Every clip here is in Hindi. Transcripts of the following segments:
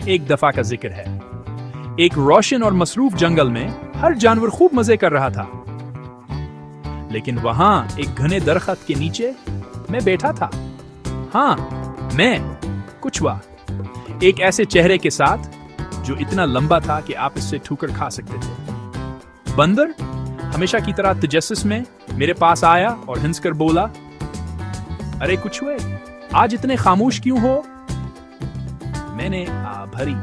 एक दफा का जिक्र है। एक रोशन और मसरूफ जंगल में हर जानवर खूब मजे कर रहा था, लेकिन वहां एक घने दरख्त के नीचे मैं बैठा था। हाँ, मैं कुछवा, एक ऐसे चेहरे के साथ जो इतना लंबा था कि आप इससे ठोकर खा सकते थे। बंदर हमेशा की तरह तजस्सुस में मेरे पास आया और हंसकर बोला, अरे कुछुए, आज इतने खामोश क्यों हो? मैंने भरी,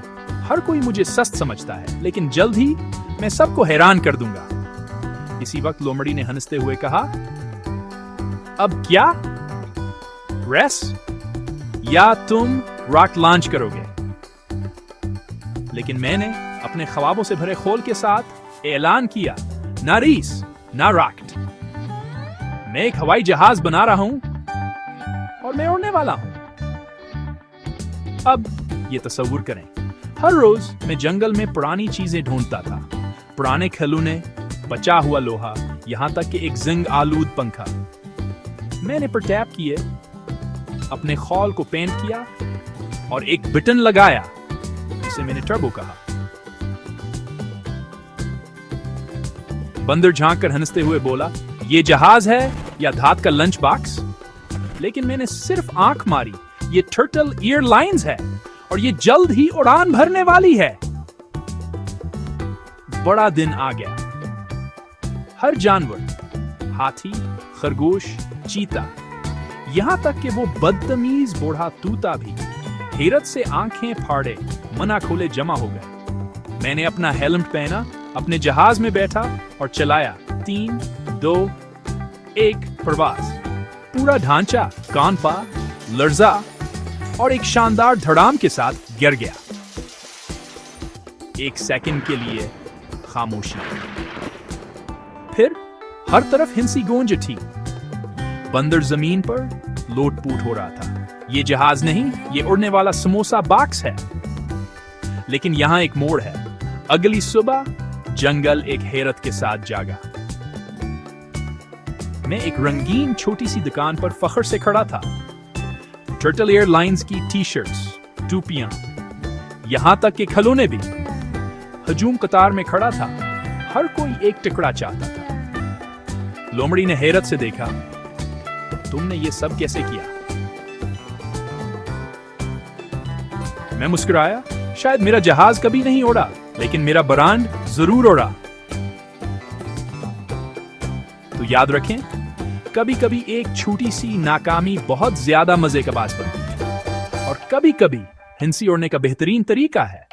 हर कोई मुझे सस्त समझता है, लेकिन जल्द ही मैं सबको हैरान कर दूंगा। इसी वक्त लोमड़ी ने हंसते हुए कहा, अब क्या रेस या तुम रॉकेट लॉन्च करोगे? लेकिन मैंने अपने ख्वाबों से भरे खोल के साथ ऐलान किया, ना रीस ना रॉकेट, मैं एक हवाई जहाज बना रहा हूं और मैं उड़ने वाला हूं। अब ये तस्वुर करें, हर रोज मैं जंगल में पुरानी चीजें ढूंढता था, पुराने खिलौने, बचा हुआ लोहा, यहां तक कि एक जिंग आलूद पंखा। मैंने पर टैप किए, अपने खौल को पेंट किया और एक बटन लगाया जिसे मैंने टर्बो कहा। बंदर झांक कर हंसते हुए बोला, ये जहाज है या धात का लंच बॉक्स? लेकिन मैंने सिर्फ आंख मारी, ये टर्टल एयरलाइंस है और ये जल्द ही उड़ान भरने वाली है। बड़ा दिन आ गया। हर जानवर, हाथी, खरगोश, चीता, यहां तक कि वो बदतमीज बूढ़ा तूता भी हैरत से आंखें फाड़े मना खोले जमा हो गए। मैंने अपना हेलमेट पहना, अपने जहाज में बैठा और चलाया। 3, 2, 1 परवाज। पूरा ढांचा कानपा, लर्जा और एक शानदार धड़ाम के साथ गिर गया। एक सेकंड के लिए खामोशी, फिर हर तरफ हिंसी गूंज उठी। बंदर जमीन पर लोटपूट हो रहा था। ये जहाज नहीं, ये उड़ने वाला समोसा बॉक्स है। लेकिन यहां एक मोड़ है। अगली सुबह जंगल एक हैरत के साथ जागा। मैं एक रंगीन छोटी सी दुकान पर फख्र से खड़ा था। टर्टल एयरलाइंस की टी-शर्ट्स, टोपियां, यहां तक कि खिलौने भी। हजूम कतार में खड़ा था, हर कोई एक टुकड़ा चाहता था। लोमड़ी ने हैरत से देखा, तुमने ये सब कैसे किया? मैं मुस्कुराया, शायद मेरा जहाज कभी नहीं उड़ा, लेकिन मेरा ब्रांड जरूर उड़ा। तो याद रखें, कभी कभी एक छोटी सी नाकामी बहुत ज्यादा मजे का बास बनती है, और कभी कभी हिंसी उड़ने का बेहतरीन तरीका है।